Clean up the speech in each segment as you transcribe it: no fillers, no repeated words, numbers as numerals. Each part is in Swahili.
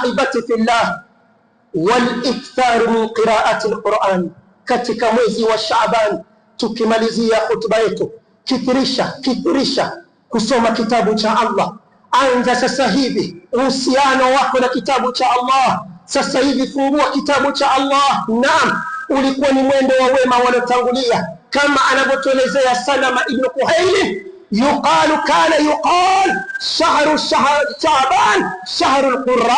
ahibati fillah, wal-iktharu min qiraati al-Quran. Katika mwezi wa Shaaban tukimalizia hutuba yetu, kithirisha kusoma kitabu cha Allah. Anza sasa hivi uhusiano wako na kitabu cha Allah. Sasa hivi fungua kitabu cha Allah. Naam, ulikuwa ni mwendo wa wema waliotangulia, kama anavyotuelezea Salama ibn Kuhail, kana yuqal shahru Shaaban shahru al-qurra.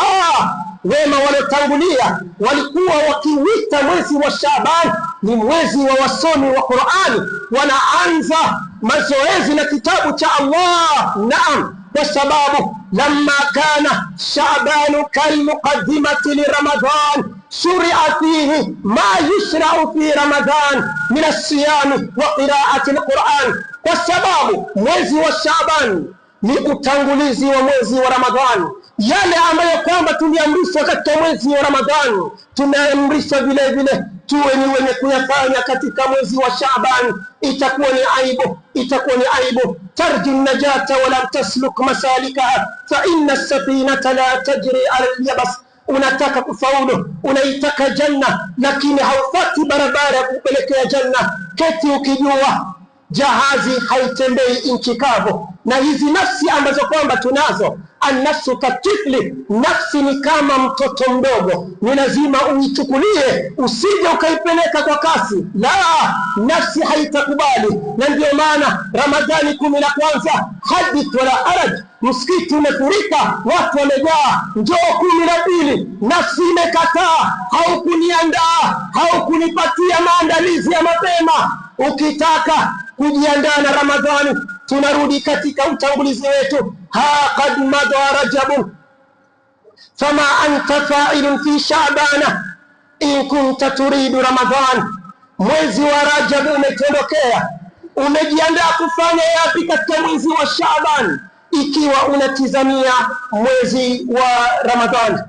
Wema waliotangulia walikuwa wakiwita mwezi wa Shaaban ni mwezi wa wasomi wa Qur'ani, wanaanza mazoezi na kitabu cha Allah. Naam, kwa sababu lamma kana Shaaban kalmuqaddimati li Ramadan shuri'a fihi ma yushra'u fi Ramadan min as-siyam wa qira'ati al-Qur'an, kwa sababu mwezi wa Shaaban ni utangulizi wa mwezi wa Ramadhani. Yale ambayo kwamba tuliamrishwa katika mwezi wa Ramadhani tunaamrishwa vile vile tuwe ni wenye kuyafanya katika mwezi wa Shaaban. Itakuwa ni aibu tarju najata wala tasluk masalikaha fa inna as-safinata la tajri ala al-yabas. Unataka kufaulu, unaitaka janna, lakini haufati barabara ya kupelekea janna, keti ukijua jahazi haitembei nchi kavu. Na hizi nafsi ambazo kwamba tunazo, an-nafsu katifli, nafsi ni kama mtoto mdogo, ni lazima uichukulie, usije ukaipeleka kwa kasi. La, nafsi haitakubali. Na ndio maana Ramadhani 10 la kwanza, hadith wala haraj, msikiti umefurika, watu wamejaa. Njoo 10 la pili, nafsi imekataa, haukuniandaa, haukunipatia maandalizi ya mapema. Ukitaka kujiandaa na Ramadhani, tunarudi katika utangulizi wetu. Qad madha Rajab fama anta fa'ilun fi Sha'ban in kunta turidu Ramadhan. Mwezi wa Rajab umetondokea, umejiandaa kufanya yapi katika mwezi wa Sha'ban ikiwa unatizamia mwezi wa Ramadhani?